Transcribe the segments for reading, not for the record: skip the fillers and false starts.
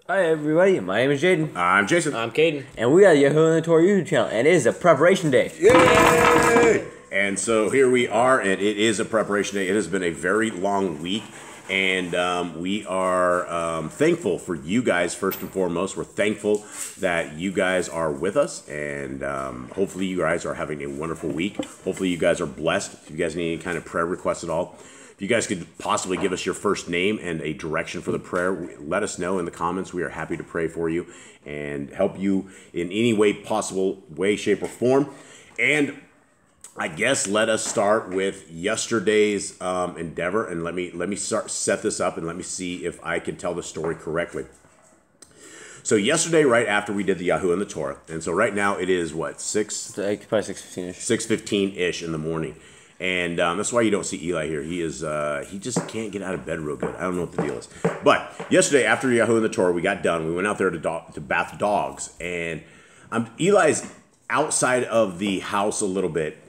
Hi everybody, my name is Jaden. I'm Jason. I'm Caden. And we are the Yahushua and the Torah YouTube channel, and it is a preparation day. Yay! And so here we are, and it is a preparation day. It has been a very long week, and we are thankful for you guys, first and foremost. We're thankful that you guys are with us, and hopefully you guys are having a wonderful week. Hopefully you guys are blessed. If you guys need any kind of prayer requests at all, if you guys could possibly give us your first name and a direction for the prayer, let us know in the comments. We are happy to pray for you and help you in any way possible, way, shape, or form. And I guess let us start with yesterday's endeavor, and let me set this up, and let me see if I can tell the story correctly. So yesterday, right after we did the Yahushua and the Torah, and so right now it is what, Probably 6:15-ish. 6:15-ish in the morning. And that's why you don't see Eli here. He just can't get out of bed real good. I don't know what the deal is. But yesterday, after Yahushua and the Torah, we got done. We went out there to bath dogs. And Eli's outside of the house a little bit.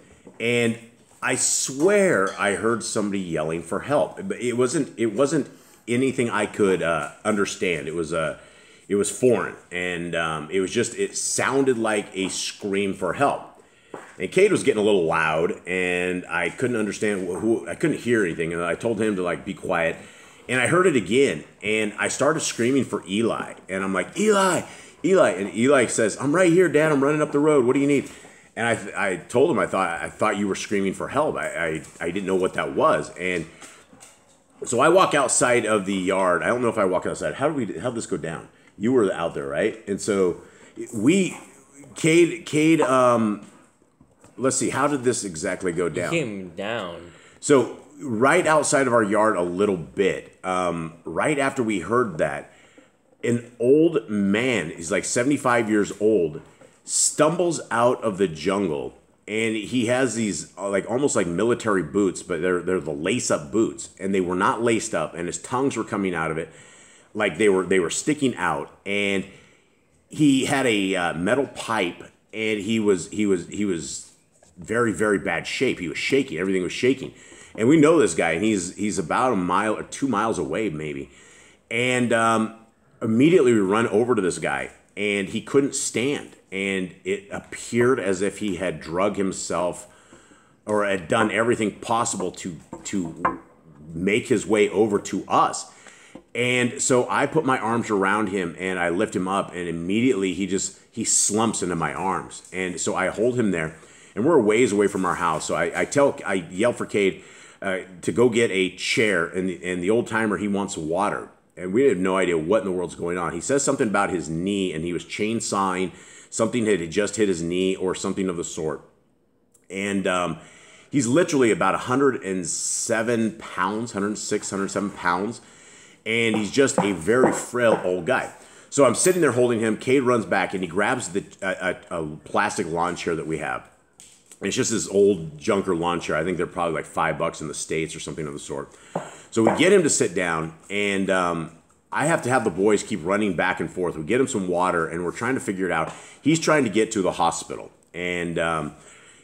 And I swear I heard somebody yelling for help. It wasn't anything I could understand. It was foreign. And it sounded like a scream for help. And Cade was getting a little loud, and I couldn't understand I couldn't hear anything. And I told him to be quiet. And I heard it again, and I started screaming for Eli. And I'm like, Eli, Eli. And Eli says, I'm right here, Dad. I'm running up the road. What do you need? And I told him I thought you were screaming for help. I didn't know what that was. And so I walk outside of the yard. I don't know if I walk outside. How'd this go down? You were out there, right? And so Cade. Let's see, how did this exactly go down? He came down. So right outside of our yard a little bit, right after we heard that, an old man, he's like 75 years old, stumbles out of the jungle, and he has these almost like military boots, but they're the lace-up boots, and they were not laced up, and his tongues were coming out of it like they were sticking out, and he had a metal pipe, and he was very, very bad shape. He was shaking. Everything was shaking. And we know this guy, and he's about a mile or 2 miles away, maybe. And immediately we run over to this guy, and he couldn't stand. And it appeared as if he had drugged himself or had done everything possible to make his way over to us. And so I put my arms around him, and I lift him up, and immediately he slumps into my arms. And so I hold him there. And we're a ways away from our house, so I yell for Cade to go get a chair, and the old timer, he wants water, and we have no idea what in the world's going on. He says something about his knee, and he was chainsawing. Something had just hit his knee, or something of the sort. And he's literally about 107 pounds, 106, 107 pounds, and he's just a very frail old guy. So I'm sitting there holding him. Cade runs back, and he grabs a plastic lawn chair that we have. It's just this old junker lawn chair. I think they're probably like $5 in the States or something of the sort. So we get him to sit down, and I have to have the boys keep running back and forth. We get him some water, and we're trying to figure it out. He's trying to get to the hospital. And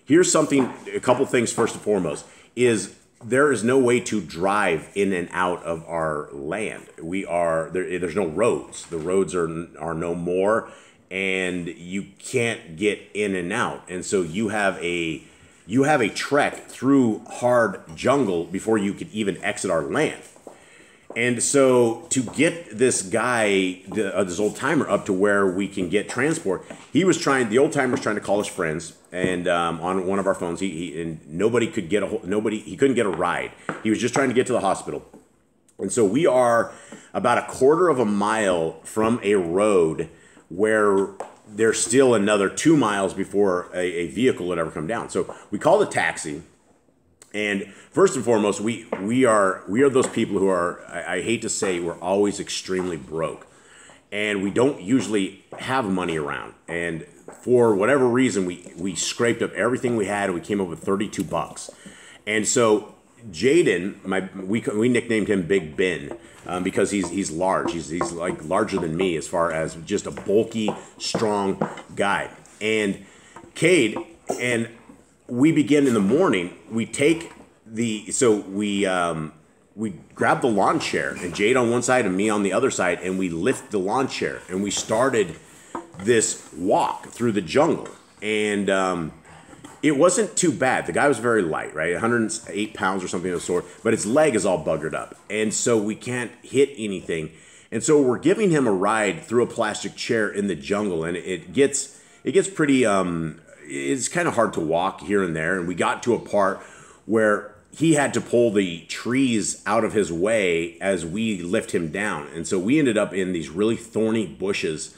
here's a couple things first and foremost, is there is no way to drive in and out of our land. There's no roads. The roads are no more. And you can't get in and out, and so you have a trek through hard jungle before you could even exit our land. And so to get this guy, this old timer, up to where we can get transport, the old timer's trying to call his friends, and on one of our phones, and nobody could get he couldn't get a ride. He was just trying to get to the hospital, and so we are about a quarter of a mile from a road where there's still another 2 miles before a vehicle would ever come down. So we called a taxi, and first and foremost, we are those people who are, I hate to say, we're always extremely broke, and we don't usually have money around. And for whatever reason, we scraped up everything we had, and we came up with $32. And so Jaden, we nicknamed him Big Ben. Because he's large. He's like larger than me as far as just a bulky, strong guy. And Cade, and we begin in the morning. We take we we grabbed the lawn chair, and Jade on one side and me on the other side, and we lift the lawn chair, and we started this walk through the jungle. And it wasn't too bad. The guy was very light, right? 108 pounds or something of the sort, but his leg is all buggered up. And so we can't hit anything. And so we're giving him a ride through a plastic chair in the jungle, and it gets pretty, it's kind of hard to walk here and there. And we got to a part where he had to pull the trees out of his way as we lift him down. And so we ended up in these really thorny bushes,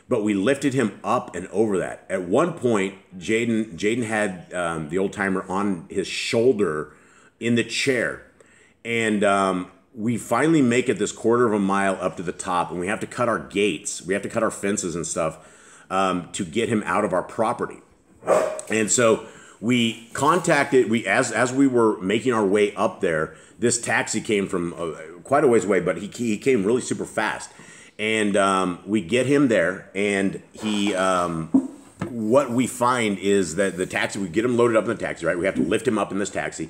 but we lifted him up and over that. At one point, Jaden had the old timer on his shoulder in the chair. And we finally make it this quarter of a mile up to the top, and we have to cut our gates. We have to cut our fences and stuff to get him out of our property. And so we contacted, as we were making our way up there, this taxi came from quite a ways away, but he came really super fast. And we get him there, and what we find is that the taxi, we get him loaded up in the taxi, right? We have to lift him up in this taxi.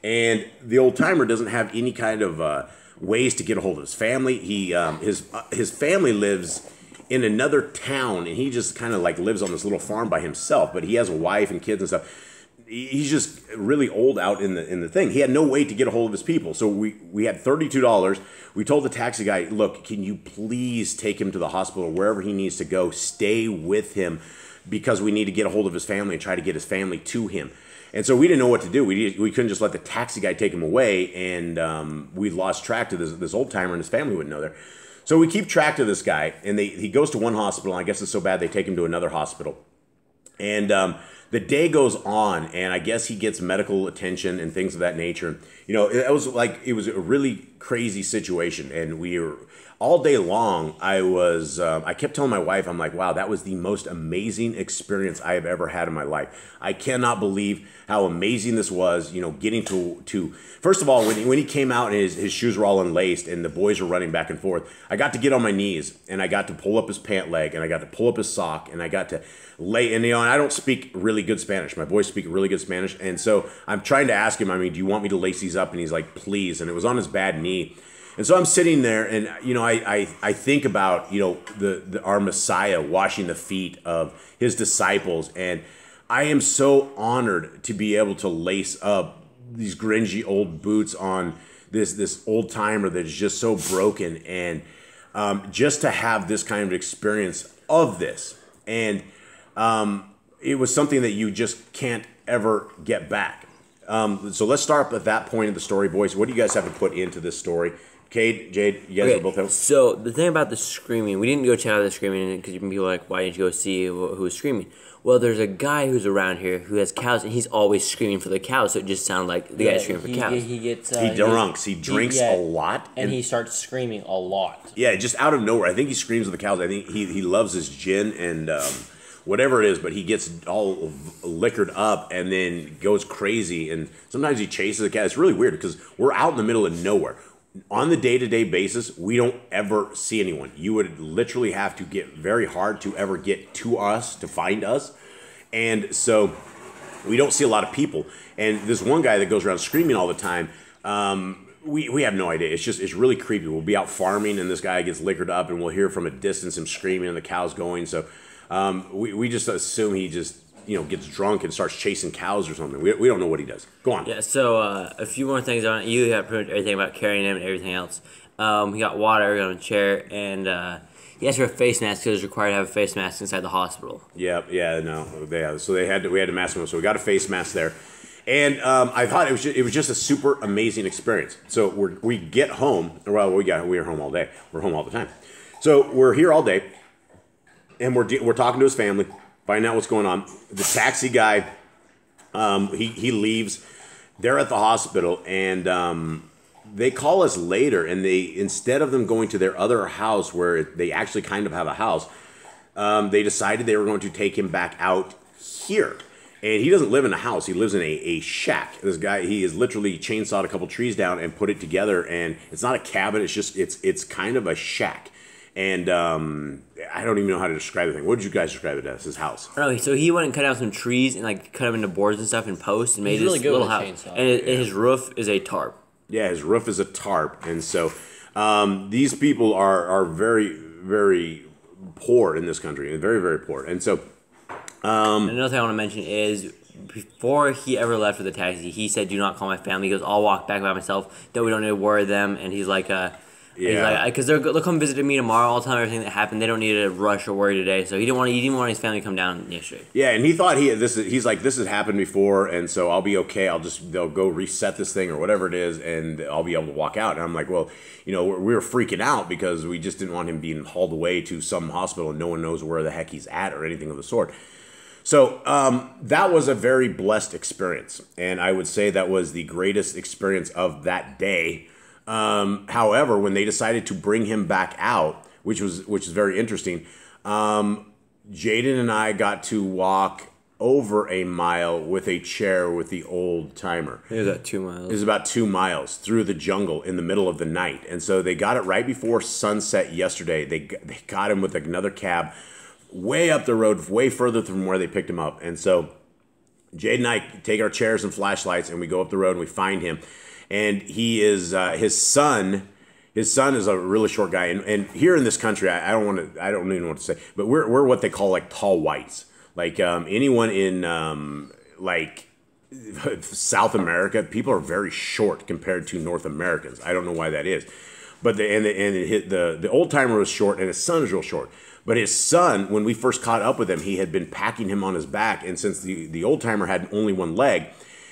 And the old timer doesn't have any kind of ways to get a hold of his family. His family lives in another town, and he just kind of like lives on this little farm by himself. But he has a wife and kids and stuff. He's just really old out in the thing. He had no way to get a hold of his people. So we had $32. We told the taxi guy, look, can you please take him to the hospital, wherever he needs to go, stay with him, because we need to get a hold of his family and try to get his family to him. And so we didn't know what to do. We couldn't just let the taxi guy take him away, and we lost track to this old timer, and his family wouldn't know there. So we keep track of this guy, and he goes to one hospital, and I guess it's so bad they take him to another hospital. And the day goes on, and I guess he gets medical attention and things of that nature. You know, it was a really crazy situation, and we were all day long. I kept telling my wife, I'm like, wow, that was the most amazing experience I have ever had in my life. I cannot believe how amazing this was. You know, getting to first of all, when he came out and his shoes were all unlaced and the boys were running back and forth, I got to get on my knees, and I got to pull up his pant leg, and I got to pull up his sock, and I got to lay, and and I don't speak really good Spanish. My boys speak really good Spanish, and so I'm trying to ask him, do you want me to lace these up? And he's like, please. And it was on his bad knee. And so I'm sitting there, and I think about our Messiah washing the feet of his disciples, and I am so honored to be able to lace up these grungy old boots on this old timer that is just so broken, and just to have this kind of experience of this, and it was something that you just can't ever get back. So let's start up at that point of the story, boys. What do you guys have to put into this story? Jade, you guys are both helping. So the thing about the screaming, we didn't go check out the screaming because you can be like, why didn't you go see who was screaming? Well, there's a guy who's around here who has cows, and he's always screaming for the cows, so it just sounded like the guy's screaming for cows. He drinks a lot. And he starts screaming a lot. Yeah, just out of nowhere. I think he screams at the cows. I think he loves his gin and whatever it is, but he gets all liquored up and then goes crazy, and sometimes he chases the cat. It's really weird because we're out in the middle of nowhere. On the day-to-day basis, we don't ever see anyone. You would literally have to get very hard to ever get to us, to find us. And so we don't see a lot of people. And this one guy that goes around screaming all the time, we have no idea. It's really creepy. We'll be out farming, and this guy gets liquored up, and we'll hear from a distance him screaming and the cows going. So we just assume he just gets drunk and starts chasing cows or something. We don't know what he does. Go on. Yeah, so a few more things on it. You got pretty much everything about carrying him and everything else. He got water, got on a chair, and he asked for a face mask because it was required to have a face mask inside the hospital. So we had to mask him up. So we got a face mask there. And I thought it was just a super amazing experience. So we get home. Well, we were home all day. We're home all the time. So we're here all day, and we're talking to his family, finding out what's going on. The taxi guy, he leaves. They're at the hospital, and they call us later, and instead of them going to their other house where they actually kind of have a house, they decided they were going to take him back out here. And he doesn't live in a house. He lives in a shack. This guy, he has literally chainsawed a couple trees down and put it together, and it's not a cabin. It's kind of a shack. And I don't even know how to describe the thing. What did you guys describe it as? His house? Oh, so he went and cut out some trees and cut them into boards and stuff and posts and made this little house. And his roof is a tarp. Yeah, his roof is a tarp, and so these people are very, very poor in this country, very, very poor, and so. Another thing I want to mention is before he ever left for the taxi, he said, "Do not call my family." He goes, "I'll walk back by myself. That we don't need to worry them." And he's like, because they'll come visit me tomorrow. I'll tell them everything that happened. They don't need to rush or worry today. So he didn't want his family to come down yesterday. Yeah, and he thought he's like, this has happened before, and so I'll be okay. They'll go reset this thing or whatever it is, and I'll be able to walk out. And I'm like, well, we were freaking out because we just didn't want him being hauled away to some hospital and no one knows where the heck he's at or anything of the sort. So that was a very blessed experience, and I would say that was the greatest experience of that day. However, when they decided to bring him back out, which is very interesting, Jaden and I got to walk over a mile with a chair with the old timer. It was about 2 miles. It was about 2 miles through the jungle in the middle of the night, and so they got it right before sunset yesterday. They got him with another cab way up the road, way further from where they picked him up. And so Jade and I take our chairs and flashlights and we go up the road and we find him. And he is his son is a really short guy. And here in this country, I don't even know what to say, but we're what they call like tall whites. Like anyone in like South America, people are very short compared to North Americans. I don't know why that is. But the old timer was short and his son is real short. But his son, when we first caught up with him, he had been packing him on his back. And since the old timer had only one leg,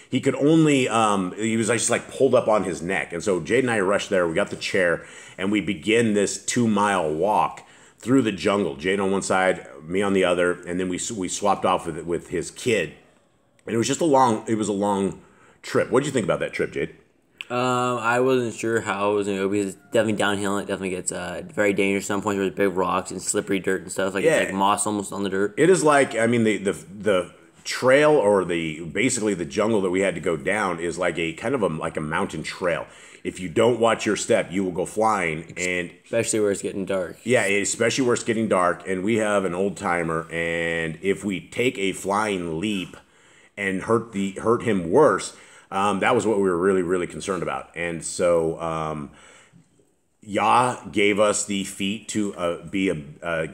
he could only, he was just like pulled up on his neck. And so Jade and I rushed there. We got the chair and we begin this 2-mile walk through the jungle. Jade on one side, me on the other. And then we swapped off with his kid. And it was just a long trip. What did you think about that trip, Jade? I wasn't sure how it was going to go because it's definitely downhill and it definitely gets very dangerous. Some points where there's big rocks and slippery dirt and stuff. It's like moss almost on the dirt. It is like, I mean, the trail or basically the jungle that we had to go down is like a kind of like a mountain trail. If you don't watch your step, you will go flying, and especially where it's getting dark. Yeah, especially where it's getting dark, and we have an old timer, and if we take a flying leap and hurt him worse. That was what we were really, really concerned about. And so Yah gave us the feet to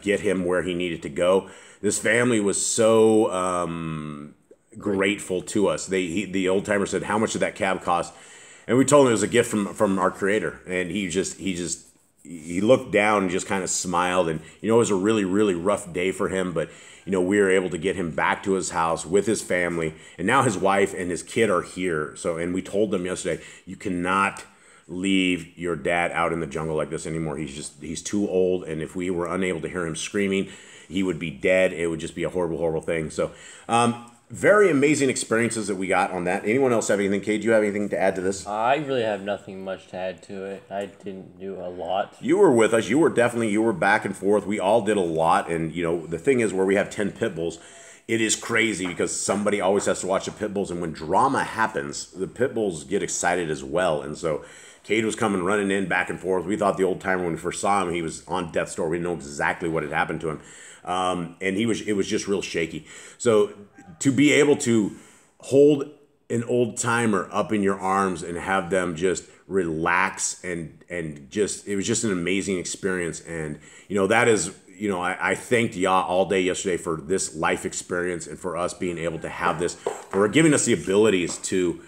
get him where he needed to go. This family was so grateful to us. The old timer said, "How much did that cab cost?" And we told him it was a gift from our Creator. And he looked down and just kind of smiled. And it was a really, really rough day for him, but we were able to get him back to his house with his family, and now his wife and his kid are here. So, and we told them yesterday, you cannot leave your dad out in the jungle like this anymore. He's too old, and if we were unable to hear him screaming, he would be dead. It would just be a horrible, horrible thing. So, very amazing experiences that we got on that. Anyone else have anything? Kate, do you have anything to add to this? I really have nothing much to add to it. I didn't do a lot. You were with us. You were back and forth. We all did a lot. And, the thing is, where we have 10 pit bulls, it is crazy because somebody always has to watch the pit bulls. And when drama happens, the pit bulls get excited as well. And so Cade was coming running in back and forth. We thought the old timer, when we first saw him, he was on death's door. We didn't know exactly what had happened to him. And it was just real shaky. So to be able to hold an old timer up in your arms and have them just relax and just, it was just an amazing experience. And, that is, I thanked Yah all day yesterday for this life experience and for us being able to have this, for giving us the abilities to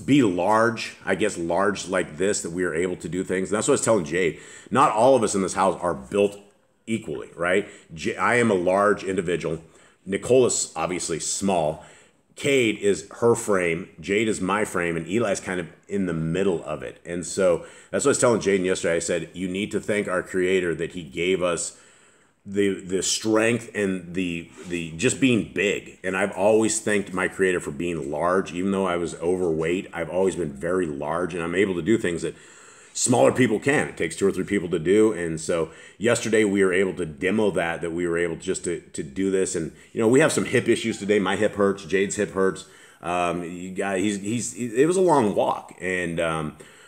be large like this, that we are able to do things. And that's what I was telling Jade. Not all of us in this house are built equally, right? I am a large individual. Nicole is obviously small. Cade is her frame. Jade is my frame. And Eli's kind of in the middle of it. And so that's what I was telling Jaden yesterday. I said, you need to thank our Creator that he gave us the strength and the just being big. And I've always thanked my Creator for being large. Even though I was overweight, I've always been very large. And I'm able to do things that smaller people can. It takes 2 or 3 people to do. And so yesterday we were able to demo that we were able just to do this. And, we have some hip issues today. My hip hurts. Jade's hip hurts. It was a long walk. And,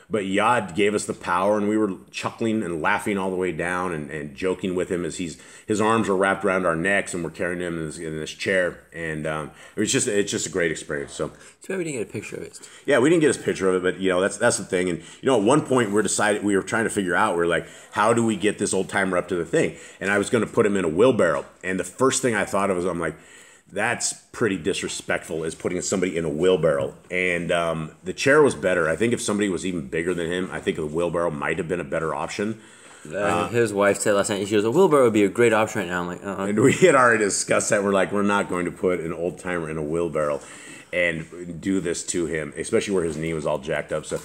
But Yah gave us the power, and we were chuckling and laughing all the way down and joking with him as his arms are wrapped around our necks, and we're carrying him in this chair. And it's just a great experience. So too bad we didn't get a picture of it. Yeah, we didn't get his picture of it, but that's the thing. And at one point we were trying to figure out, we're like, how do we get this old timer up to the thing? And I was going to put him in a wheelbarrow, and the first thing I thought of was, I'm like, that's pretty disrespectful, is putting somebody in a wheelbarrow. And the chair was better. I think if somebody was even bigger than him, I think the wheelbarrow might have been a better option. His wife said last night, she goes, a wheelbarrow would be a great option right now. I'm like, And we had already discussed that. We're like, we're not going to put an old timer in a wheelbarrow and do this to him, especially where his knee was all jacked up. So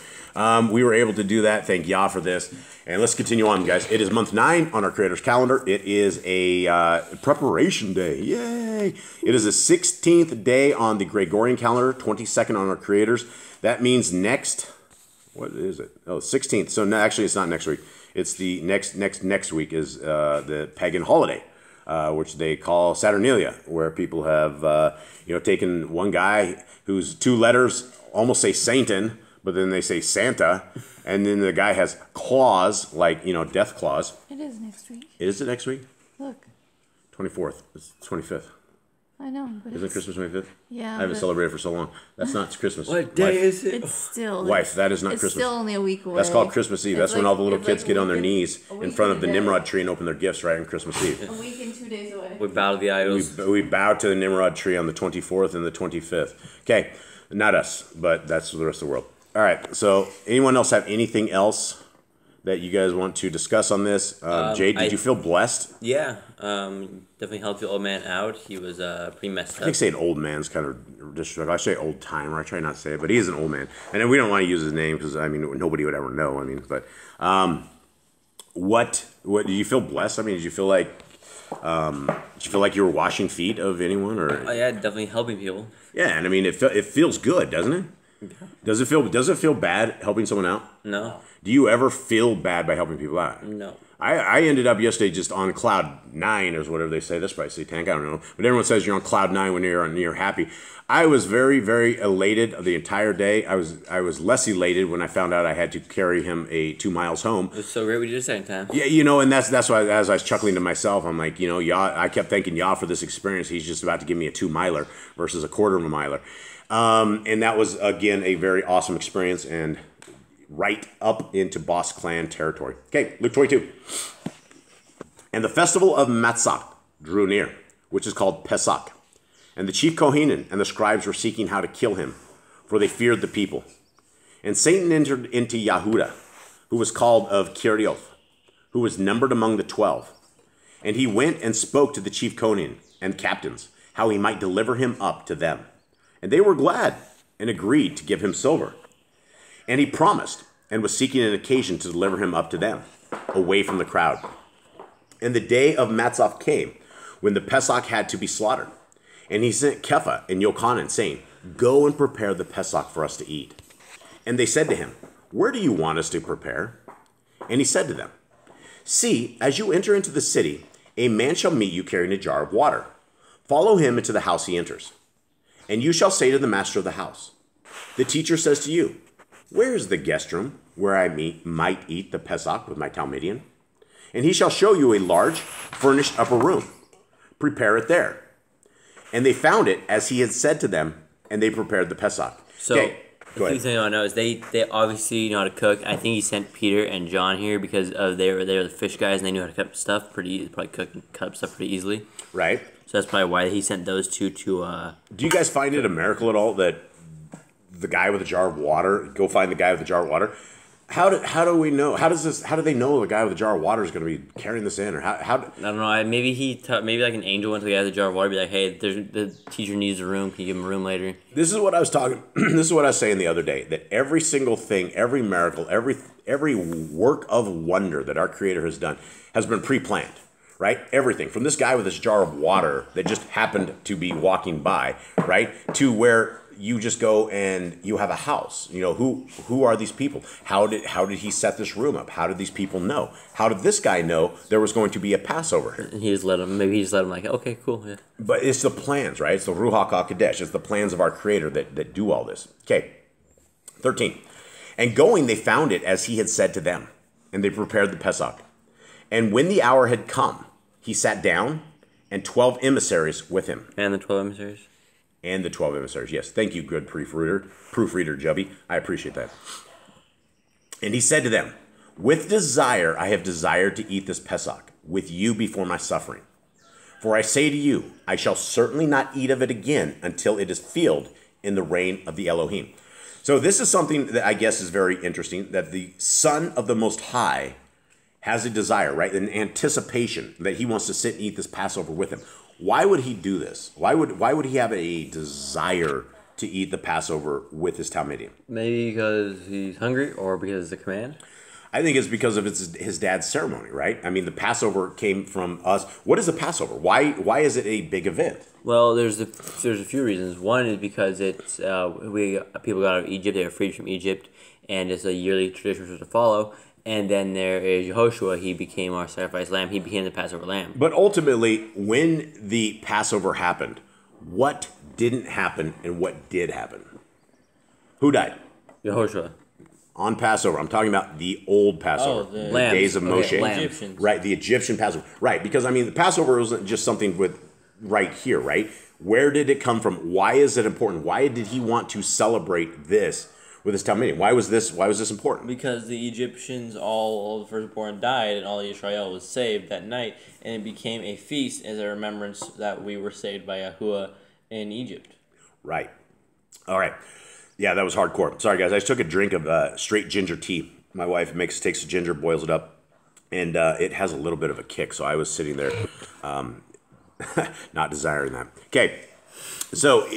we were able to do that. Thank Yah for this. And let's continue on, guys. It is month 9 on our Creator's calendar. It is a preparation day. Yay! It is the 16th day on the Gregorian calendar, 22nd on our Creator's. That means next, what is it? Oh, 16th. So no, actually, it's not next week. It's the next week is the pagan holiday, which they call Saturnalia, where people have taken one guy whose 2 letters almost say Saintin, but then they say Santa, and then the guy has claws, like, death claws. It is next week. Is it next week? Look. 24th. It's 25th. I know, but Isn't Christmas 25th? Yeah. I haven't celebrated for so long. That's not Christmas. What day is it? It's still... Wife, that is not Christmas. It's still only a week away. That's called Christmas Eve. That's when all the little kids get on their a knees in front of the Nimrod tree and open their gifts right on Christmas Eve. A week and 2 days away. We bow to the idols. We bow to the Nimrod tree on the 24th and the 25th. Okay, not us, but that's the rest of the world. All right, so anyone else have anything else that you guys want to discuss on this? Jade, did you feel blessed? Yeah, definitely helped the old man out. He was pretty messed up. I think saying old man's kind of disrespectful. I say old timer. I try not to say it, but he is an old man. And we don't want to use his name because, nobody would ever know. But what did you feel blessed? Did you feel like you were washing feet of anyone? Or yeah, definitely helping people. Yeah, and it feels good, doesn't it? Yeah. Does it feel bad helping someone out? No. Do you ever feel bad by helping people out? No. I ended up yesterday just on cloud 9 or whatever they say. That's probably satanic, I don't know. But everyone says you're on cloud 9 when you're happy. I was very, very elated the entire day. I was less elated when I found out I had to carry him 2 miles home. It was so great we did it the second time. Yeah, and that's why as I was chuckling to myself, I'm like, Yah, I kept thanking Yah for this experience. He's just about to give me a 2-miler versus a quarter of a miler. And that was, again, a very awesome experience and right up into Boss Clan territory. Okay, Luke 22. And the festival of Matzah drew near, which is called Pesach. And the chief Kohanim and the scribes were seeking how to kill him, for they feared the people. And Satan entered into Yahuda, who was called of Kirioth, who was numbered among the 12. And he went and spoke to the chief Kohanim and captains, how he might deliver him up to them. And they were glad and agreed to give him silver. And he promised and was seeking an occasion to deliver him up to them, away from the crowd. And the day of Matzah came, when the Pesach had to be slaughtered. And he sent Kepha and Yochanan, saying, Go and prepare the Pesach for us to eat. And they said to him, Where do you want us to prepare? And he said to them, See, as you enter into the city, a man shall meet you carrying a jar of water. Follow him into the house he enters. And you shall say to the master of the house, The teacher says to you, Where is the guest room where I might eat the Pesach with my Talmudian? And he shall show you a large, furnished upper room. Prepare it there. And they found it as he had said to them, and they prepared the Pesach. So, okay, go ahead. The thing I know is they obviously know how to cook. I think he sent Peter and John here because they were the fish guys and they knew how to cut stuff probably cut up stuff pretty easily. Right. So that's probably why he sent those two to. Do you guys find it a miracle at all that the guy with a jar of water, go find the guy with the jar of water? How do we know? How do they know the guy with the jar of water is going to be carrying this in, or how? I don't know. Maybe like an angel went to the guy with the jar of water, be like, "Hey, the teacher needs a room. Can you give him a room later?" This is what I was talking. This is what I was saying the other day. That every single thing, every miracle, every work of wonder that our Creator has done has been pre-planned. Right? Everything from this guy with this jar of water that just happened to be walking by, right, to where you just go and you have a house. Who are these people? How did he set this room up? How did these people know? How did this guy know there was going to be a Passover here? And he just let him like, okay, cool. Yeah. But it's the plans, right? It's the Ruach HaKodesh. It's the plans of our Creator that do all this. Okay, 13. And going, they found it as he had said to them, and they prepared the Pesach. And when the hour had come, he sat down, and 12 emissaries with him. And the 12 emissaries? And the 12 emissaries, yes. Thank you, good proofreader, Jubby. I appreciate that. And he said to them, with desire I have desired to eat this Pesach with you before my suffering. For I say to you, I shall certainly not eat of it again until it is filled in the reign of the Elohim. So this is something that I guess is very interesting, that the Son of the Most High has a desire, right? An anticipation that he wants to sit and eat this Passover with him. Why would he do this? Why would he have a desire to eat the Passover with his Talmudim? Maybe because he's hungry or because it's a command? I think it's because of his dad's ceremony, right? I mean, the Passover came from us. What is the Passover? Why is it a big event? Well, there's a few reasons. One is because it's people got out of Egypt. They were freed from Egypt, and it's a yearly tradition we're supposed to follow. And then there is Yahushua. He became our sacrifice lamb. He became the Passover lamb. But ultimately, when the Passover happened, what didn't happen and what did happen? Who died? Yahushua. On Passover. I'm talking about the old Passover. Oh, the days of Moshe. Egyptians. Right, the Egyptian Passover. Right, because, I mean, the Passover wasn't just something with right here, right? Where did it come from? Why is it important? Why did he want to celebrate this with his Talmudim? Why was this important? Because the Egyptians, all the firstborn died, and all Israel was saved that night, and it became a feast as a remembrance that we were saved by Yahuwah in Egypt. Right. All right. Yeah, that was hardcore. Sorry, guys. I just took a drink of straight ginger tea. My wife takes the ginger, boils it up, and it has a little bit of a kick. So I was sitting there, not desiring that. Okay, so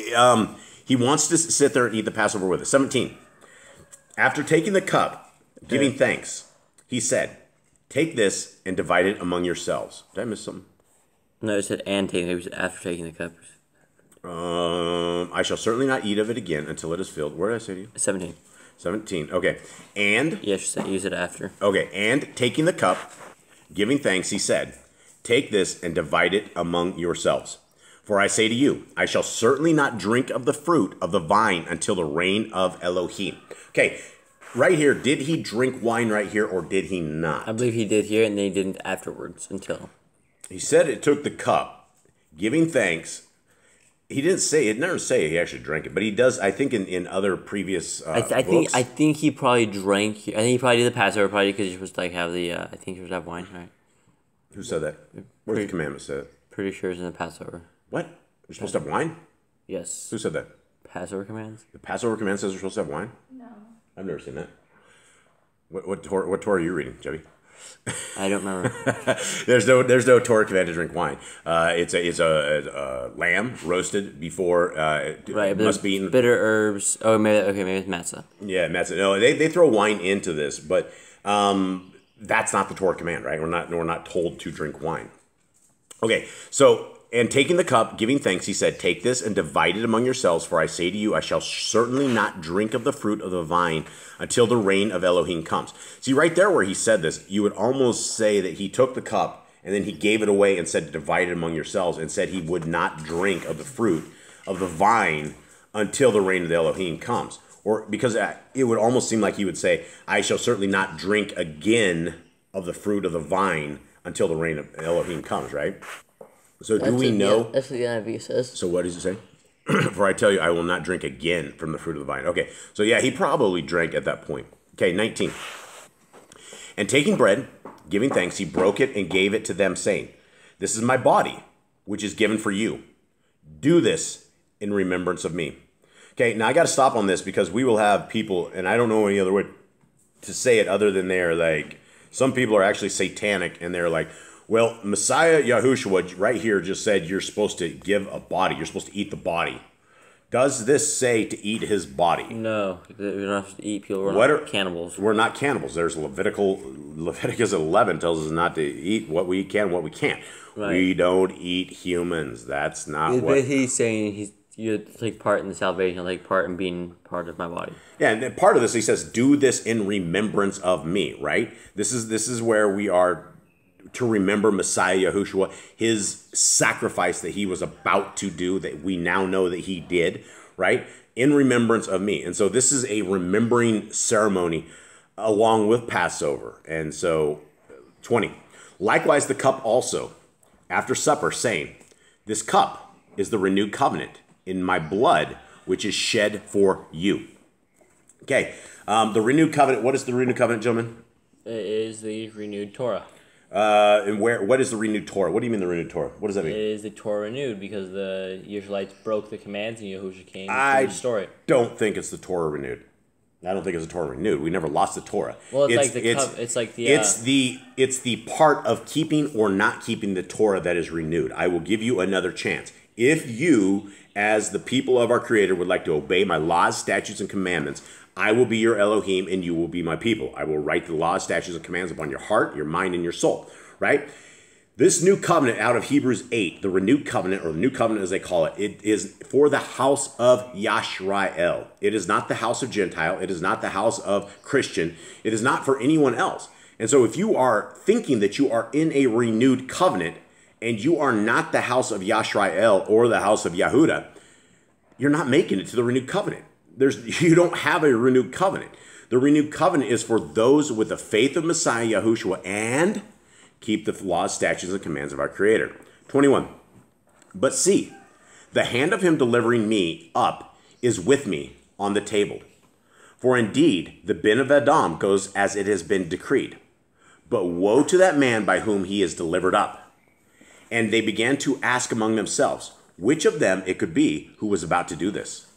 he wants to sit there and eat the Passover with us. 17. After taking the cup, giving thanks, he said, "Take this and divide it among yourselves." Did I miss something? No, it said and taking. It was after taking the cup. I shall certainly not eat of it again until it is filled. Where did I say to you? 17. 17. Okay. And Yes, you said after. okay, and taking the cup, giving thanks, he said, "Take this and divide it among yourselves. For I say to you, I shall certainly not drink of the fruit of the vine until the reign of Elohim." Okay, right here, did he drink wine right here or did he not? I believe he did here, and then he didn't afterwards until. He said it took the cup, giving thanks. He didn't say it. Never say he actually drank it, but he does. I think in other previous books. I think he probably drank. I think he probably did the Passover probably because you're supposed to like have the. I think you're supposed to have wine, right? Who said that? Where's the commandment said? Pretty sure it's in the Passover. What? You're supposed to have wine? Yes. Who said that? Passover commands. The Passover command says we're supposed to have wine? No. I've never seen that. What Torah are you reading, Jebby? I don't remember. There's no Torah command to drink wine. It's a lamb roasted before Right, must be eaten. bitter herbs. Oh, maybe it's matzah. Yeah, matzah. No, they throw wine into this, but that's not the Torah command, right? We're not told to drink wine. Okay, so and taking the cup, giving thanks, he said, "Take this and divide it among yourselves, for I say to you, I shall certainly not drink of the fruit of the vine until the reign of Elohim comes." See, right there where he said this, you would almost say that he took the cup and then he gave it away and said, "Divide it among yourselves," and said he would not drink of the fruit of the vine until the reign of the Elohim comes. Or because it would almost seem like he would say, "I shall certainly not drink again of the fruit of the vine until the reign of Elohim comes," right? So do we know? Yeah, that's what the NIV says. So what does it say? "For I tell you, I will not drink again from the fruit of the vine." Okay, so yeah, he probably drank at that point. Okay, 19. And taking bread, giving thanks, he broke it and gave it to them, saying, "This is my body, which is given for you. Do this in remembrance of me." Okay, now I got to stop on this because we will have people, and I don't know any other way to say it other than they're like, some people are actually satanic, and they're like, well, Messiah Yahushua right here just said you're supposed to give a body. You're supposed to eat the body. Does this say to eat his body? No, we're not supposed to eat people. We're not cannibals. We're not cannibals. There's Leviticus 11 tells us not to eat what we can, what we can't. Right. We don't eat humans. That's not what... But he's saying you take part in the salvation, you take part in being part of my body. Yeah, and part of this, he says, "Do this in remembrance of me," right? This is where we are to remember Messiah Yahushua, his sacrifice that he was about to do, that we now know that he did, right? in remembrance of me. And so this is a remembering ceremony along with Passover. And so 20. Likewise, the cup also, after supper, saying, this cup is the renewed covenant in my blood, which is shed for you. Okay, the renewed covenant. What is the renewed covenant, gentlemen? It is the renewed Torah. And what is the renewed Torah? What do you mean the renewed Torah? What does that mean? It is the Torah renewed because the Israelites broke the commands and Yahushua came to restore it. I don't think it's the Torah renewed. I don't think it's the Torah renewed. We never lost the Torah. Well, it's the part of keeping or not keeping the Torah that is renewed. I will give you another chance. If you, as the people of our Creator, would like to obey my laws, statutes, and commandments, I will be your Elohim and you will be my people. I will write the laws, statutes, and commands upon your heart, your mind, and your soul. Right? This new covenant out of Hebrews 8, the renewed covenant, or the new covenant as they call it, it is for the house of Yashrael. It is not the house of Gentile. It is not the house of Christian. It is not for anyone else. And so if you are thinking that you are in a renewed covenant and you are not the house of Yashrael or the house of Yehuda, you're not making it to the renewed covenant. You don't have a renewed covenant. The renewed covenant is for those with the faith of Messiah Yahushua and keep the laws, statutes, and commands of our Creator. 21. But see, the hand of him delivering me up is with me on the table. For indeed, the bin of Adam goes as it has been decreed. But woe to that man by whom he is delivered up. And they began to ask among themselves, which of them it could be who was about to do this.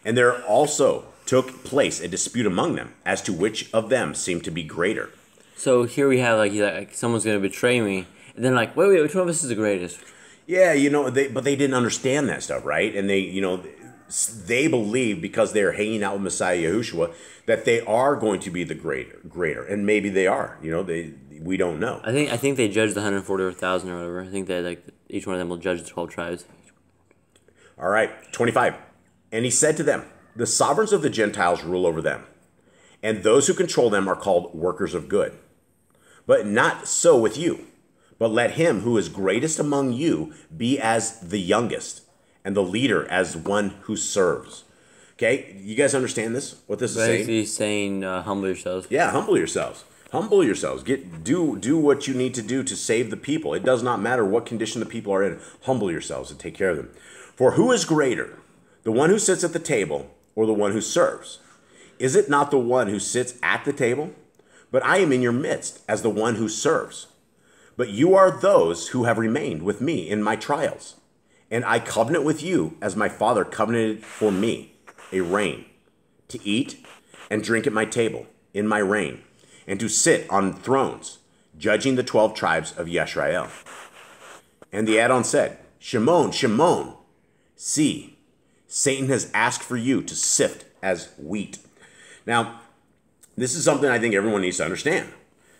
And there also took place a dispute among them as to which of them seemed to be greater. So here we have like someone's going to betray me, and then like, wait, which one of us is the greatest? Yeah, but they didn't understand that stuff, right? And they believe because they're hanging out with Messiah Yahushua that they are going to be the greater, and maybe they are. We don't know. I think they judged the 144,000 or whatever. I think that each one of them will judge the 12 tribes. All right, 25. And he said to them, the sovereigns of the Gentiles rule over them, and those who control them are called workers of good. But not so with you, but let him who is greatest among you be as the youngest, and the leader as one who serves. Okay, you guys understand this? What this is saying? He's saying, humble yourselves. Yeah, humble yourselves. Humble yourselves. Do what you need to do to save the people. It does not matter what condition the people are in. Humble yourselves and take care of them. For who is greater, the one who sits at the table or the one who serves? Is it not the one who sits at the table? But I am in your midst as the one who serves. But you are those who have remained with me in my trials. And I covenant with you as my Father covenanted for me, a reign, to eat and drink at my table, in my reign, and to sit on thrones, judging the 12 tribes of Yashrael. And the add-on said, Shimon, Shimon, see, Satan has asked for you to sift as wheat. Now, this is something I think everyone needs to understand,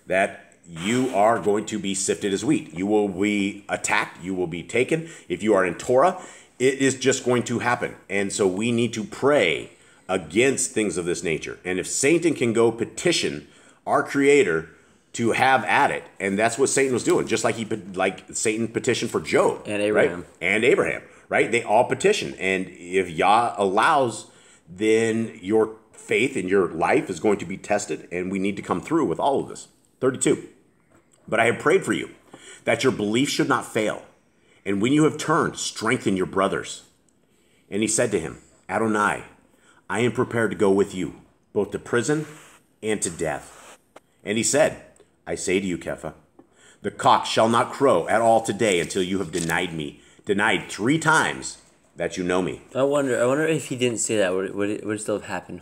that you are going to be sifted as wheat. You will be attacked. You will be taken. If you are in Torah, it is just going to happen. And so we need to pray against things of this nature. And if Satan can go petition our Creator to have at it, and that's what Satan was doing, just like Satan petitioned for Job. And Abraham. Right? And Abraham, right? They all petition. And if Yah allows, then your faith in your life is going to be tested, and we need to come through with all of this. 32. But I have prayed for you, that your belief should not fail. And when you have turned, strengthen your brothers. And he said to him, Adonai, I am prepared to go with you, both to prison and to death. And he said, I say to you, Kepha, the cock shall not crow at all today until you have denied 3 times that you know me. I wonder if he didn't say that, would it still have happened?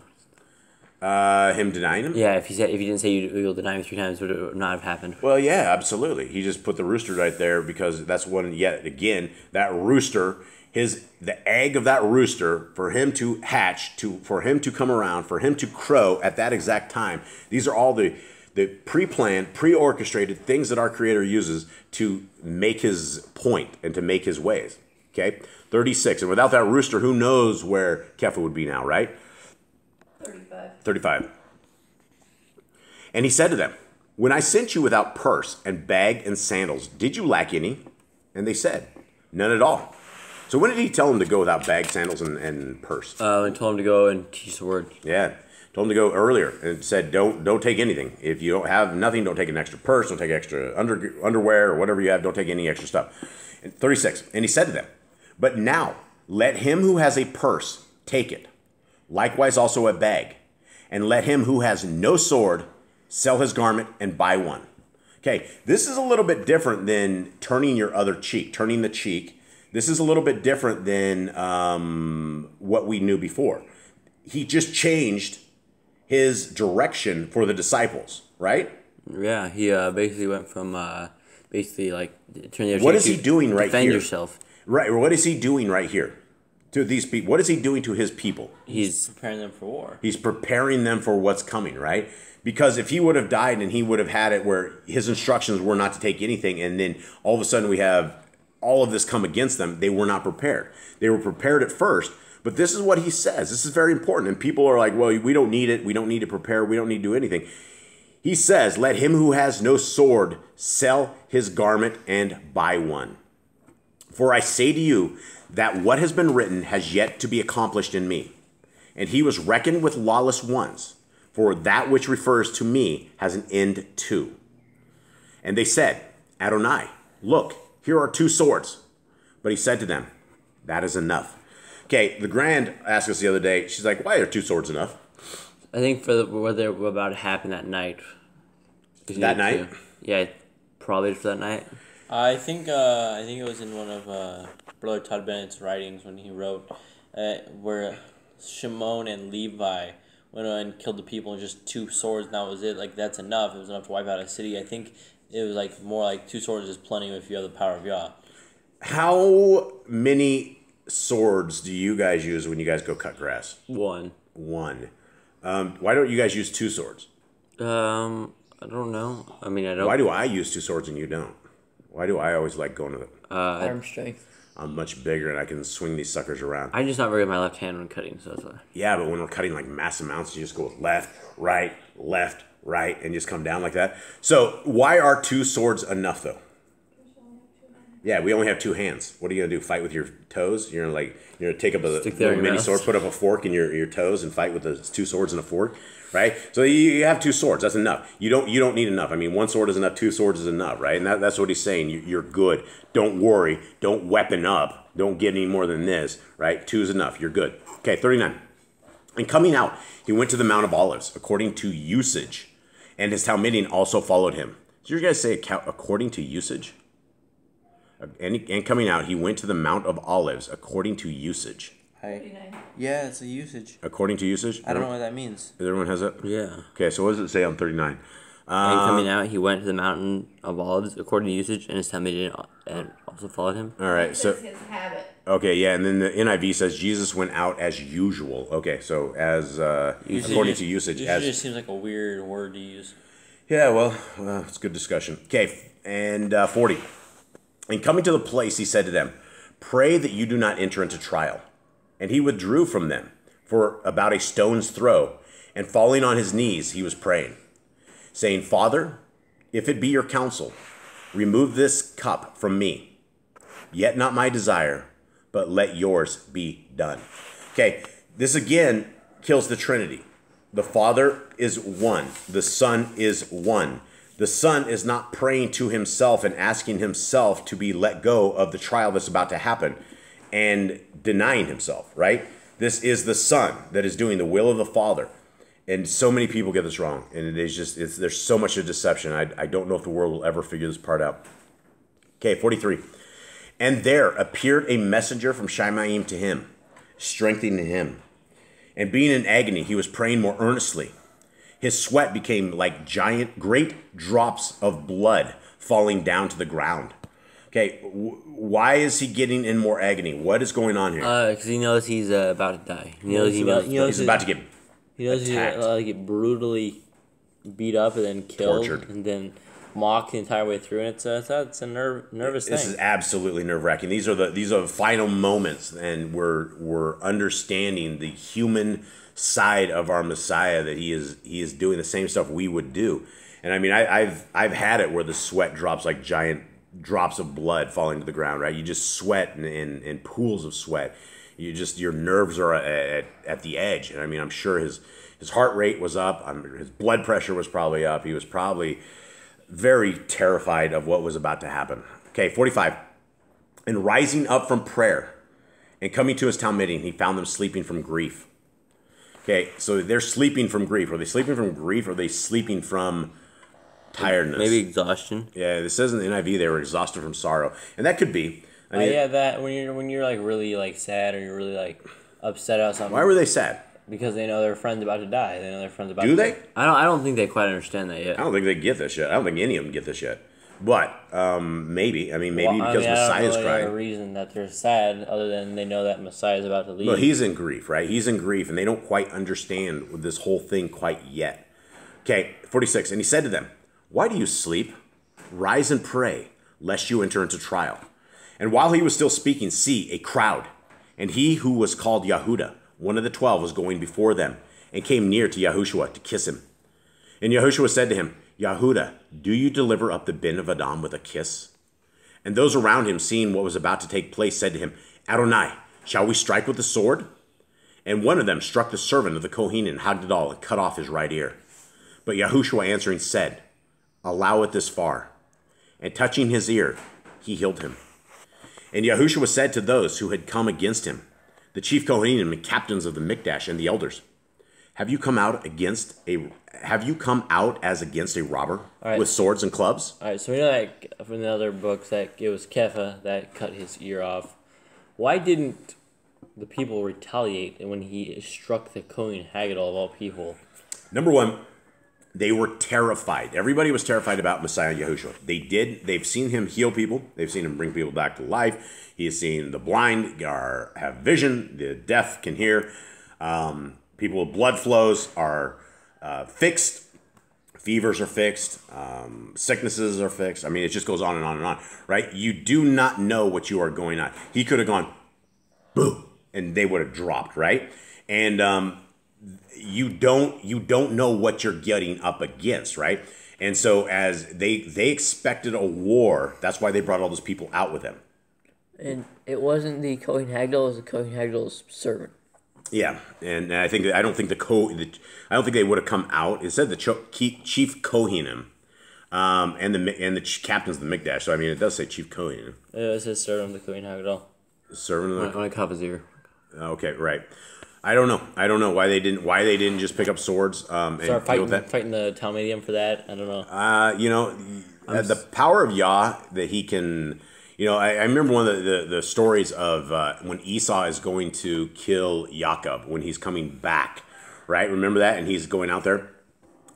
Him denying him? Yeah, if he didn't say you'll deny me 3 times, would it not have happened? Well, yeah, absolutely. He just put the rooster right there because that's one, yet again, that rooster, the egg of that rooster, for him to hatch, for him to come around, for him to crow at that exact time. These are all the pre-planned, pre-orchestrated things that our Creator uses to make his point and to make his ways. Okay? 36. And without that rooster, who knows where Kepha would be now, right? 35. And he said to them, when I sent you without purse and bag and sandals, did you lack any? And they said, none at all. So when did he tell him to go without bag, sandals, and purse? I told him to go and teach the word. Yeah. Told him to go earlier and said, don't take anything. If you don't have nothing, don't take an extra purse, don't take extra underwear or whatever you have, don't take any extra stuff. And 36, and he said to them, but now let him who has a purse take it, likewise also a bag, and let him who has no sword sell his garment and buy one. Okay, this is a little bit different than turning your other cheek, turning the cheek. This is a little bit different than what we knew before. He just changed his direction for the disciples, right? Yeah, he basically went from basically like turn the what is he doing right defend here? Yourself. Right. What is he doing right here to these people? What is he doing to his people? He's preparing them for war. He's preparing them for what's coming, right? Because if he would have died and he would have had it where his instructions were not to take anything, and then all of a sudden we have all of this come against them, they were not prepared. They were prepared at first. But this is what he says. This is very important. And people are like, well, we don't need it. We don't need to prepare. We don't need to do anything. He says, let him who has no sword sell his garment and buy one. For I say to you that what has been written has yet to be accomplished in me. And he was reckoned with lawless ones. For that which refers to me has an end too. And they said, Adonai, look, here are 2 swords. But he said to them, that is enough. Okay, the Grand asked us the other day, she's like, why are 2 swords enough? I think for what they were about to happen that night. That night? Yeah, probably for that night. I think it was in one of Brother Todd Bennett's writings when he wrote where Shimon and Levi went and killed the people with just 2 swords, and that was it. Like, that's enough. It was enough to wipe out a city. I think it was like more like 2 swords is plenty if you have the power of Yah. How many swords do you guys use when you guys go cut grass? One. Why don't you guys use 2 swords? I don't know. I mean, I don't. Why do I use 2 swords and you don't? Why do I always like going to the... Arm strength. I'm much bigger and I can swing these suckers around. I'm just not very good with my left hand when cutting, so that's why. Yeah, but when we're cutting like massive amounts, you just go left, right, and just come down like that. So why are 2 swords enough though? Yeah, we only have 2 hands. What are you gonna do? Fight with your toes? You're gonna take up a little mini sword, put up a fork in your toes, and fight with the 2 swords and a fork, right? So you have 2 swords. That's enough. You don't need enough. I mean, 1 sword is enough. 2 swords is enough, right? And that's what he's saying. You're good. Don't worry. Don't weapon up. Don't get any more than this, right? 2 is enough. You're good. Okay, 39. And coming out, he went to the Mount of Olives according to usage, and his Talmudim also followed him. Did you guys say according to usage? And coming out, he went to the Mount of Olives according to usage. Yeah, it's a usage. According to usage? I don't know what that means. Everyone has it? Yeah. Okay, so what does it say on 39? And coming out, he went to the mountain of olives according to usage, and his Talmudim and also followed him. All right, so his habit. Okay, yeah, and then the NIV says Jesus went out as usual. Okay, so as according to usage. Usage just seems like a weird word to use. Yeah, well, it's good discussion. Okay, and 40. And coming to the place, he said to them, pray that you do not enter into trial. And he withdrew from them for about a stone's throw, and falling on his knees, he was praying, saying, Father, if it be your counsel, remove this cup from me. Yet not my desire, but let yours be done. Okay, this again kills the Trinity. The Father is one. The Son is one. The Son is not praying to himself and asking himself to be let go of the trial that's about to happen and denying himself, right? This is the Son that is doing the will of the Father. And so many people get this wrong. And it is just, there's so much of deception. I don't know if the world will ever figure this part out. Okay, 43. And there appeared a messenger from Shemaim to him, strengthening him. And being in agony, he was praying more earnestly. His sweat became like great drops of blood falling down to the ground. Okay, why is he getting in more agony? What is going on here? Because he knows he's about to die. He knows he's about to get he's about to get brutally beat up and then killed. Tortured. And then mocked the entire way through. And it's a nervous thing. This is absolutely nerve-wracking. These are the final moments, and we're understanding the human side of our Messiah, that he is doing the same stuff we would do. And I mean, I've had it where the sweat drops like giant drops of blood falling to the ground, right? You just sweat in pools of sweat. Your nerves are at the edge. And I mean, I'm sure his heart rate was up. His blood pressure was probably up. He was probably very terrified of what was about to happen. Okay, 45. And rising up from prayer and coming to his town meeting, he found them sleeping from grief. Okay, so they're sleeping from grief. Are they sleeping from grief or are they sleeping from tiredness? Maybe exhaustion. Yeah, it says in the NIV they were exhausted from sorrow. And that could be. I mean, yeah, that when you're like really like sad or you're really like upset about something. Why were they sad? Because they know their friend's about to die. They know their friend's about Do to they? die. I don't think they quite understand that yet. I don't think they get this yet. I don't think any of them get this yet. But maybe. I mean, maybe because Messiah's I don't know crying. a reason that they're sad other than they know that Messiah's about to leave. Well, he's in grief, right? He's in grief, and they don't quite understand this whole thing quite yet. Okay, 46. And he said to them, "Why do you sleep? Rise and pray, lest you enter into trial." And while he was still speaking, see, a crowd. And he who was called Yahuda, one of the 12, was going before them, and came near to Yahushua to kiss him. And Yahushua said to him, "Yahuda, do you deliver up the bin of Adam with a kiss?" And those around him, seeing what was about to take place, said to him, "Adonai, shall we strike with the sword?" And one of them struck the servant of the Kohen Hagdadal and cut off his right ear. But Yahushua answering said, "Allow it this far." And touching his ear, he healed him. And Yahushua said to those who had come against him, the chief Kohanim and captains of the Mikdash and the elders, Have you come out as against a robber with swords and clubs? All right, so we know that from the other books that it was Kepha that cut his ear off. Why didn't the people retaliate when he struck the Kohen Haggadol of all people? Number one, they were terrified. Everybody was terrified about Messiah Yahushua. They've seen him heal people. They've seen him bring people back to life. He has seen the blind have vision. The deaf can hear. People with blood flows are fixed. Fevers are fixed. Sicknesses are fixed. I mean, it just goes on and on and on, right? You do not know what you are going on. He could have gone, boom, and they would have dropped, right? And you don't know what you're getting up against, right? And so as they expected a war, that's why they brought all those people out with them. And it wasn't the Kohen Hagdol, it was the Kohen Hagdol's servant. Yeah, and I don't think they would have come out. It said the chief Kohanim, and the captains of the Mikdash. So I mean, it does say chief Kohanim. It says servant of the Kohen Haggadol. Servant of the. On a cup of ear. Okay, right. I don't know why they didn't just pick up swords and Start deal with that. fighting the Talmudium for that. I don't know. The power of Yah that he can. I remember one of the stories of when Esau is going to kill Jacob when he's coming back, right? Remember that? And he's going out there,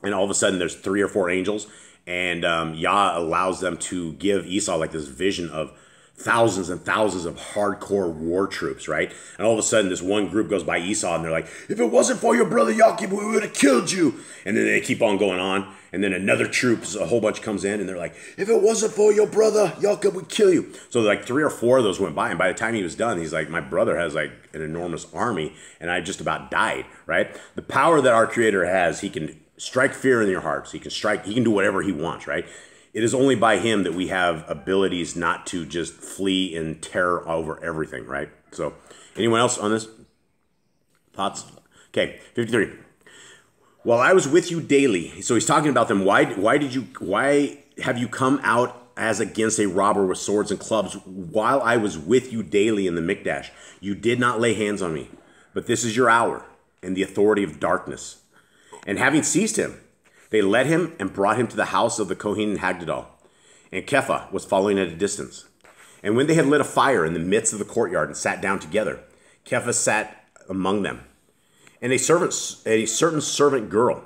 and all of a sudden there's 3 or 4 angels, and Yah allows them to give Esau like this vision of thousands and thousands of hardcore war troops, right? And all of a sudden this one group goes by Esau, and they're like, "If it wasn't for your brother Jacob, we would have killed you." And then they keep on going on. And then another troop, a whole bunch comes in, and they're like, "If it wasn't for your brother, Jacob would kill you." So like 3 or 4 of those went by, and by the time he was done, he's like, "My brother has like an enormous army, and I just about died," right? The power that our Creator has, he can strike fear in your hearts. He can do whatever he wants, right? It is only by him that we have abilities not to just flee in terror over everything, right? So anyone else on this? Thoughts? Okay, 53. While I was with you daily, so he's talking about them. Why have you come out as against a robber with swords and clubs? While I was with you daily in the Mikdash, you did not lay hands on me. But this is your hour and the authority of darkness. And having seized him, they led him and brought him to the house of the Kohen Hagdadal. And Kepha was following at a distance. And when they had lit a fire in the midst of the courtyard and sat down together, Kepha sat among them. And a certain servant girl,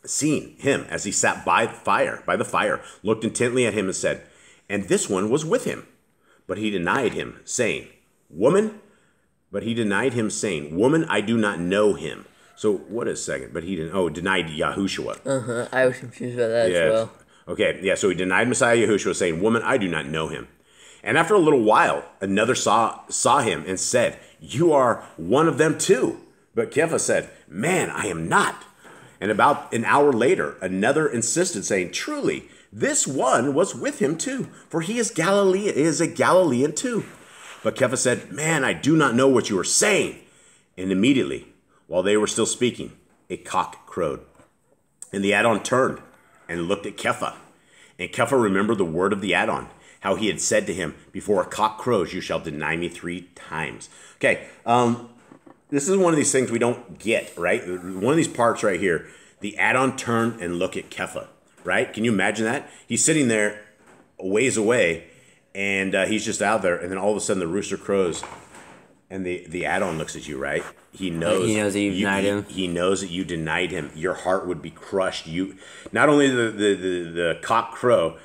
seeing him as he sat by the fire, looked intently at him and said, "And this one was with him." But he denied him, saying, "Woman," I do not know him. So what is second? But he denied Yahushua. I was confused about that as well. Okay, yeah, so he denied Messiah Yahushua, saying, "Woman, I do not know him." And after a little while, another saw him and said, "You are one of them too." But Kepha said, "Man, I am not." And about an hour later, another insisted, saying, "Truly, This one was with him too, for he is a Galilean too. But Kepha said, man, I do not know what you are saying. And immediately, while they were still speaking, a cock crowed. And the Adon turned and looked at Kepha. And Kepha remembered the word of the Adon, how he had said to him, before a cock crows, you shall deny me 3 times. Okay, this is one of these things we don't get, right? One of these parts right here, the Adon turned and looked at Kepha, right? Can you imagine that? He's sitting there a ways away, and he's just out there, and then all of a sudden the rooster crows, and the Adon looks at you, right? He knows that you denied him. He knows that you denied him. Your heart would be crushed. You not only the cock crow,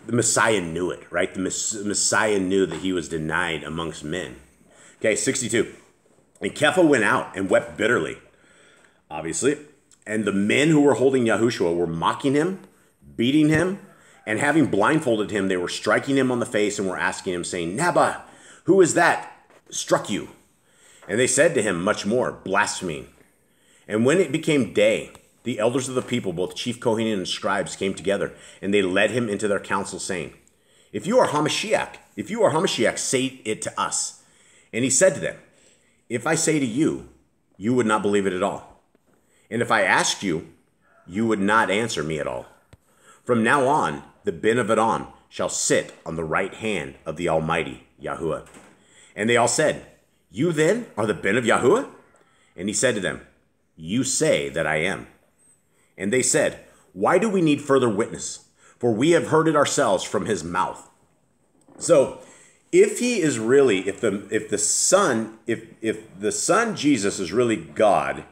the Messiah knew it, right? The Messiah knew that he was denied amongst men. Okay, 62. And Kepha went out and wept bitterly, obviously. And the men who were holding Yahushua were mocking him, beating him, and having blindfolded him, they were striking him on the face and were asking him, saying, Nabba, who is that struck you? And they said to him much more, blaspheming. And when it became day, the elders of the people, both chief Kohanim and scribes, came together, and they led him into their council, saying, if you are Hamashiach, say it to us. And he said to them, if I say to you, you would not believe it at all. And if I asked you, you would not answer me at all. From now on, the Ben of Adon shall sit on the right hand of the Almighty Yahuwah. And they all said, you then are the Ben of Yahuwah? And he said to them, you say that I am. And they said, why do we need further witness? For we have heard it ourselves from his mouth. So if he is really, if the son Jesus is really God,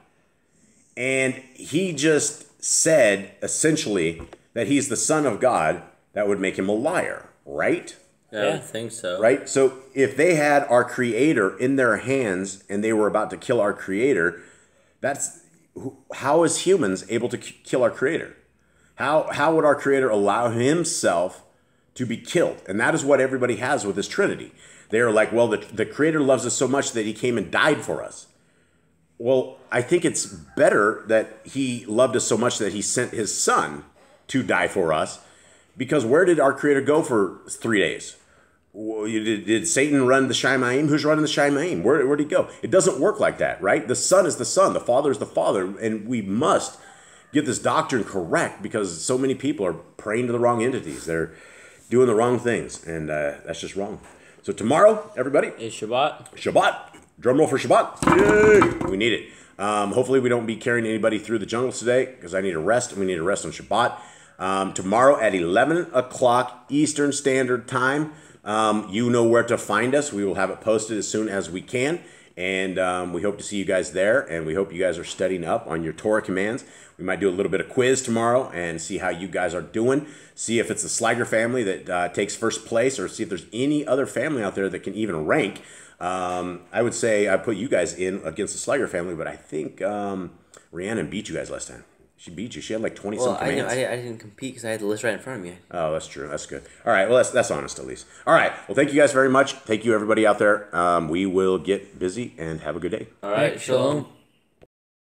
and he just said essentially that he's the son of God, that would make him a liar, right? Yeah, I think so. Right? So if they had our creator in their hands and they were about to kill our creator, how is humans able to kill our creator? How would our creator allow himself to be killed? And that is what everybody has with this Trinity. They're like, well, the creator loves us so much that he came and died for us. Well, I think it's better that he loved us so much that he sent his son to die for us, because where did our creator go for 3 days? Did Satan run the Shaimaim? Who's running the Shaimaim? Where did he go? It doesn't work like that, right? The Son is the Son. The Father is the Father. And we must get this doctrine correct, because so many people are praying to the wrong entities. They're doing the wrong things, and that's just wrong. So tomorrow, everybody. Is Shabbat. Shabbat. Drum roll for Shabbat. Yay! We need it. Hopefully we don't be carrying anybody through the jungles today, because I need a rest, and we need a rest on Shabbat. Tomorrow at 11 o'clock Eastern Standard Time. You know where to find us. We will have it posted as soon as we can. And we hope to see you guys there. And we hope you guys are studying up on your Torah commands. We might do a little bit of quiz tomorrow and see how you guys are doing. See if it's the Sliger family that takes first place, or see if there's any other family out there that can even rank. I would say I put you guys in against the Sliger family, but I think Rhiannon beat you guys last time. She beat you. She had like 20-some commands. I didn't compete because I had the list right in front of me. Oh, that's true. That's good. All right. Well, that's honest at least. All right. Well, thank you guys very much. Thank you, everybody out there. We will get busy and have a good day. All right. Shalom.